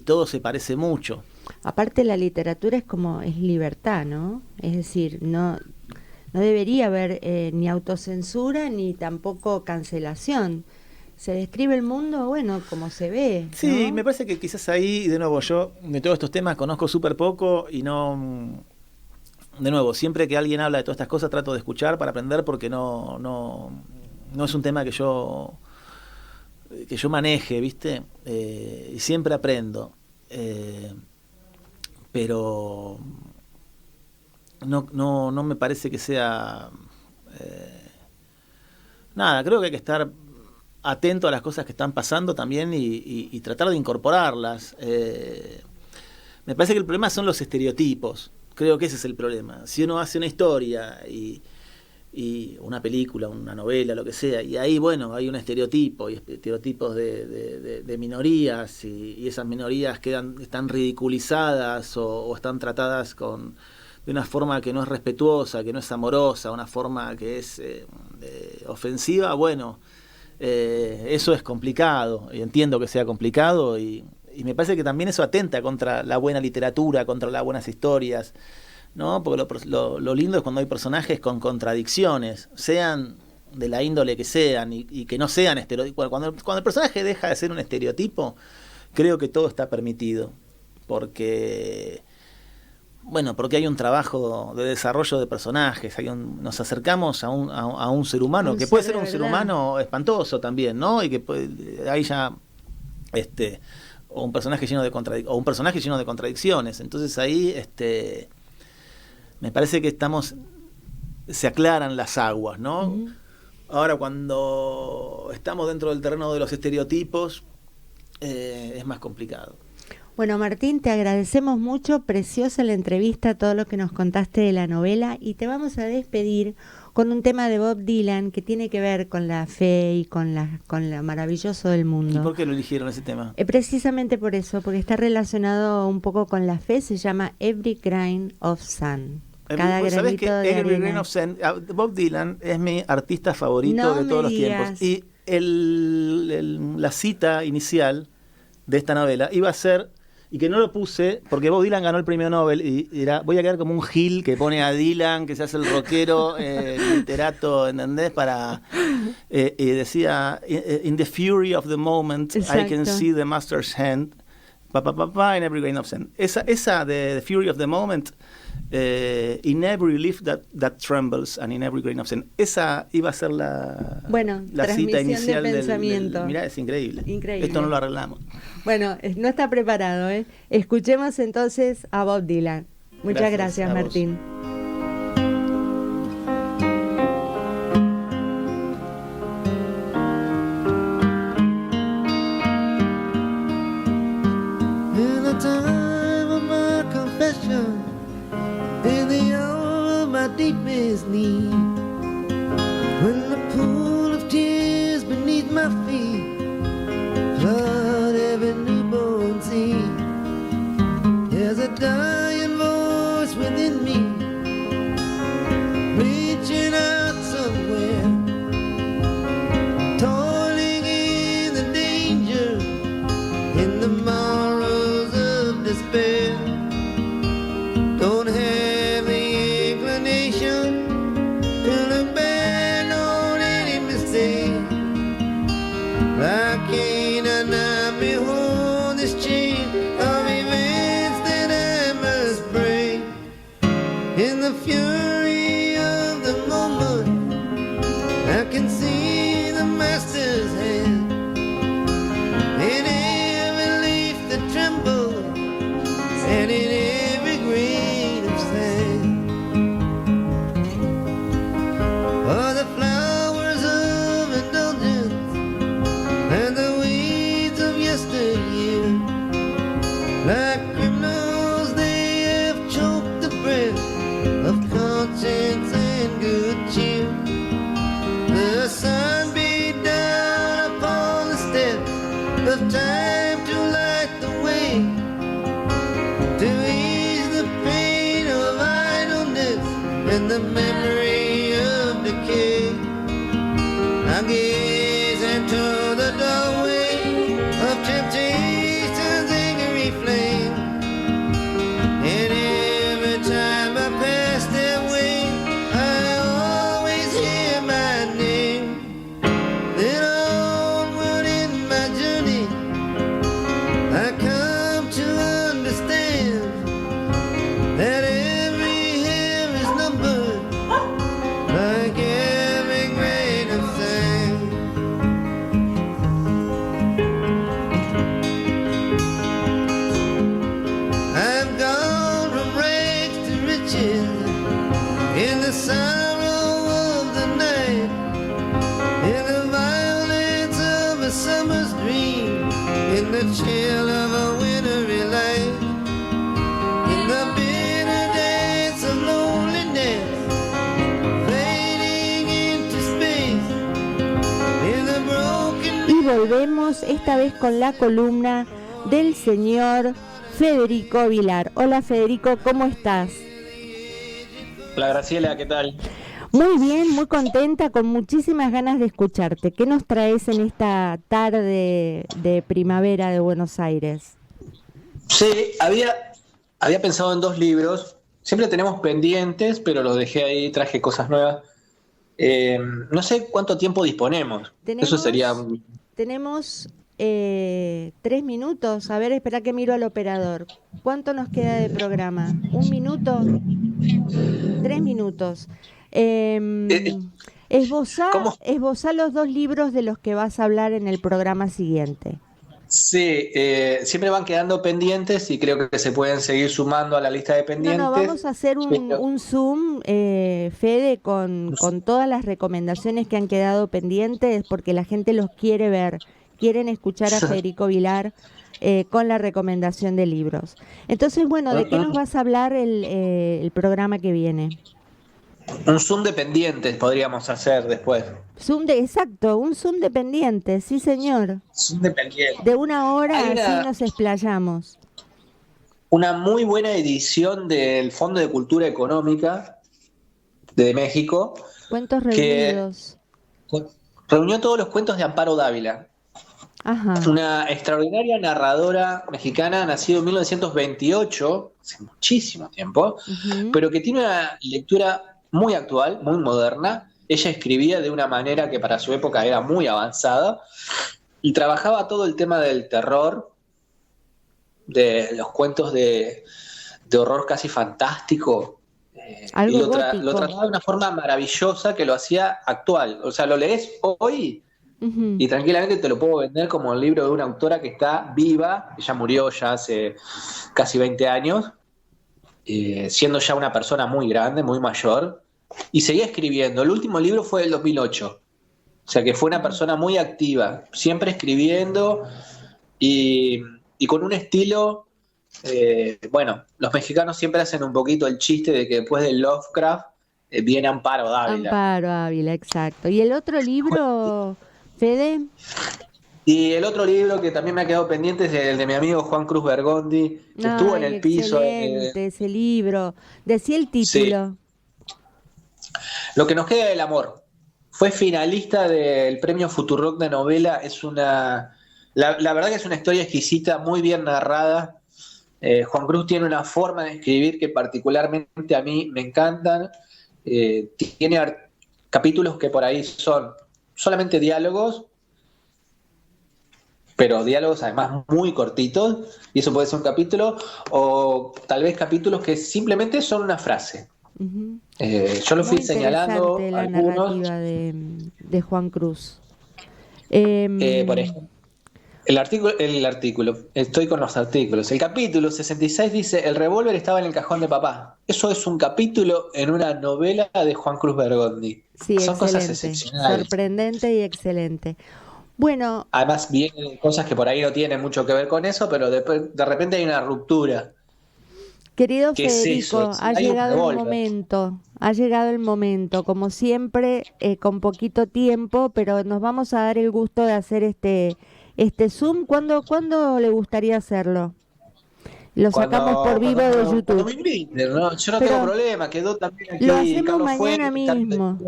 todo se parece mucho. Aparte la literatura es libertad, ¿no? Es decir, no debería haber ni autocensura ni tampoco cancelación. Se describe el mundo, bueno, como se ve, ¿no? Sí, me parece que quizás ahí, de nuevo, yo de todos estos temas conozco súper poco y no... De nuevo, siempre que alguien habla de todas estas cosas trato de escuchar para aprender, porque no es un tema que yo maneje, ¿viste? Y siempre aprendo. Pero no me parece que sea... nada, creo que hay que estar atento a las cosas que están pasando también y tratar de incorporarlas. Me parece que el problema son los estereotipos. Creo que ese es el problema. Si uno hace una historia y una película, una novela, lo que sea, y ahí, bueno, hay un estereotipo y estereotipos de minorías, y esas minorías están ridiculizadas o están tratadas de una forma que no es respetuosa, que no es amorosa, una forma que es ofensiva, bueno, eso es complicado, y entiendo que sea complicado, y me parece que también eso atenta contra la buena literatura, contra las buenas historias, ¿no? Porque lo lindo es cuando hay personajes con contradicciones, sean de la índole que sean, y que no sean estereotipos. Cuando el personaje deja de ser un estereotipo, creo que todo está permitido, porque hay un trabajo de desarrollo de personajes, nos acercamos a un ser humano, que puede ser un ser humano espantoso también, ¿no? Y que ahí ya o un personaje lleno de contradicciones. Entonces ahí me parece que se aclaran las aguas, ¿no? Uh-huh. Ahora, cuando estamos dentro del terreno de los estereotipos, es más complicado. Bueno, Martín, te agradecemos mucho, preciosa la entrevista, todo lo que nos contaste de la novela, y te vamos a despedir con un tema de Bob Dylan que tiene que ver con la fe y con lo maravilloso del mundo. ¿Y por qué lo eligieron ese tema? Precisamente por eso, porque está relacionado un poco con la fe, se llama Every Grain of Sun. Cada granito de Every arena. Grain of Sun, Bob Dylan es mi artista favorito de todos los tiempos. Y la cita inicial de esta novela iba a ser, y que no lo puse, porque Bob Dylan ganó el premio Nobel, y voy a quedar como un gil que pone a Dylan, que se hace el rockero, literato, ¿entendés? Y decía, in the fury of the moment, exacto, I can see the master's hand, in every grain of sand. Esa de The Fury of the Moment, in every leaf that trembles and in every grain of sand. Esa iba a ser la cita inicial de pensamiento. Mirá, es increíble. Esto no lo arreglamos. Bueno, no está preparado, ¿eh? Escuchemos entonces a Bob Dylan. Muchas gracias Martín. Deepest need, when the pool of tears beneath my feet flood every newborn seed, there's a dying voice within me, reaching out somewhere, toiling in the danger, in the morrows of despair. Don't have the inclination to look back on any mistake. I can't now behold this chain of events that I must break. In the fury of the moment, I can see the master's hand. In every leaf that trembles, and in every grain of sand. Are the flowers of indulgence and the weeds of yesteryear, like criminals they have choked the breath of conscience and good cheer. The sun of time to light the way, to ease the pain of idleness and the memory of decay. I gaze into the doorway of temptation's angry flame, and every time I pass that way, I always hear my name. Then onward in my journey, I come to understand that every hair is numbered, like every grain of sand. I've gone from rags to riches in the sorrow of the night, in the violence of a summer's dream, in the chill of a wintry light, in the bitter dance of loneliness, fading into space, in the broken. Y volvemos esta vez con la columna del señor Federico Vilar. Hola Federico, ¿cómo estás? Hola Graciela, ¿qué tal? Muy bien, muy contenta, con muchísimas ganas de escucharte. ¿Qué nos traes en esta tarde de primavera de Buenos Aires? Sí, había pensado en 2 libros. Siempre tenemos pendientes, pero los dejé ahí, traje cosas nuevas. No sé cuánto tiempo disponemos. Eso sería... Tenemos 3 minutos. A ver, espera que miro al operador. ¿Cuánto nos queda de programa? ¿1 minuto? 3 minutos. Esbozá los 2 libros de los que vas a hablar en el programa siguiente. Sí, siempre van quedando pendientes y creo que se pueden seguir sumando a la lista de pendientes. No, vamos a hacer un Zoom, Fede, con todas las recomendaciones que han quedado pendientes, porque la gente los quiere ver. Quieren escuchar a Federico Vilar con la recomendación de libros. Entonces, bueno, ¿de qué nos vas a hablar el programa que viene? Un Zoom de pendientes podríamos hacer después. Exacto, un Zoom de pendientes, sí señor. Zoom de pendientes. De 1 hora, así nos explayamos. Una muy buena edición del Fondo de Cultura Económica de México. Cuentos reunidos. Reunió todos los cuentos de Amparo Dávila. Ajá. Una extraordinaria narradora mexicana, nacida en 1928, hace muchísimo tiempo, pero que tiene una lectura muy actual, muy moderna. Ella escribía de una manera que para su época era muy avanzada y trabajaba todo el tema del terror, de los cuentos de horror casi fantástico. Algo y gótico. lo trataba de una forma maravillosa que lo hacía actual. O sea, lo lees hoy y tranquilamente te lo puedo vender como el libro de una autora que está viva. Ella murió ya hace casi 20 años, siendo ya una persona muy grande, muy mayor, y seguía escribiendo. El último libro fue del 2008. O sea que fue una persona muy activa, siempre escribiendo y con un estilo... bueno, los mexicanos siempre hacen un poquito el chiste de que después de Lovecraft viene Amparo Dávila. Amparo Dávila, exacto. ¿Y el otro libro, Fede? Y el otro libro que también me ha quedado pendiente es el de mi amigo Juan Cruz Bergondi, que estuvo en el piso. Excelente ese libro. Decía el título. Sí. Lo que nos queda del amor. Fue finalista del premio Futurock de novela. Es una... La verdad que es una historia exquisita, muy bien narrada. Juan Cruz tiene una forma de escribir que particularmente a mí me encantan. Tiene capítulos que por ahí son solamente diálogos, pero diálogos además muy cortitos, y eso puede ser un capítulo, o tal vez capítulos que simplemente son una frase. Yo lo fui señalando la algunos. Narrativa de Juan Cruz. Por ejemplo, el artículo, estoy con los artículos. El capítulo 66 dice: el revólver estaba en el cajón de papá. Eso es un capítulo en una novela de Juan Cruz Bergondi. Sí, son cosas excelente, excepcionales. sorprendente y excelente. Bueno, además vienen cosas que por ahí no tienen mucho que ver con eso, pero de repente hay una ruptura. querido ¿Qué es Federico, eso? ha Hay un llegado el revólver. momento, como siempre, con poquito tiempo, pero nos vamos a dar el gusto de hacer este Zoom, ¿cuándo le gustaría hacerlo? Lo sacamos por vivo de Cuando me YouTube. inviten, ¿no? Yo no Pero tengo problema, quedó también aquí lo hacemos Carlos mañana Fuentes, mismo.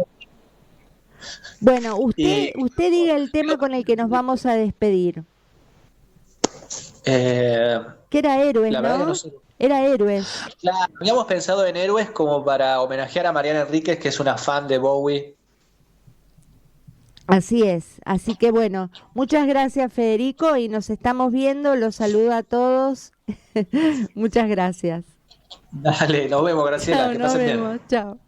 Bueno, usted diga el tema con el que nos vamos a despedir. Que era Héroes, la verdad que ¿no? no sé. Era Héroes. Claro, habíamos pensado en Héroes como para homenajear a Mariana Enríquez, que es una fan de Bowie. Así es. Así que bueno, muchas gracias, Federico, y nos estamos viendo. Los saludo a todos. Muchas gracias. Dale, nos vemos, Graciela, Chao, que nos pasen bien. vemos. Chao.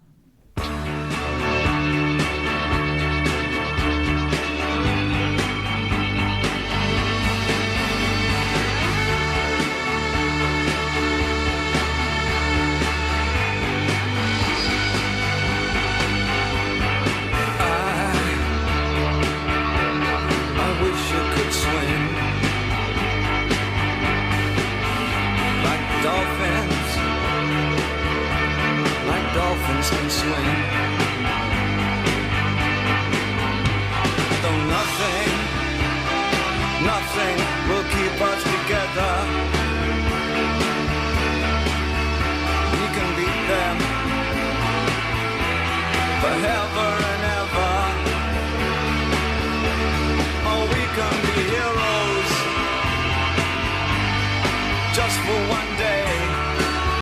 I wish I could swim like dolphins can swim.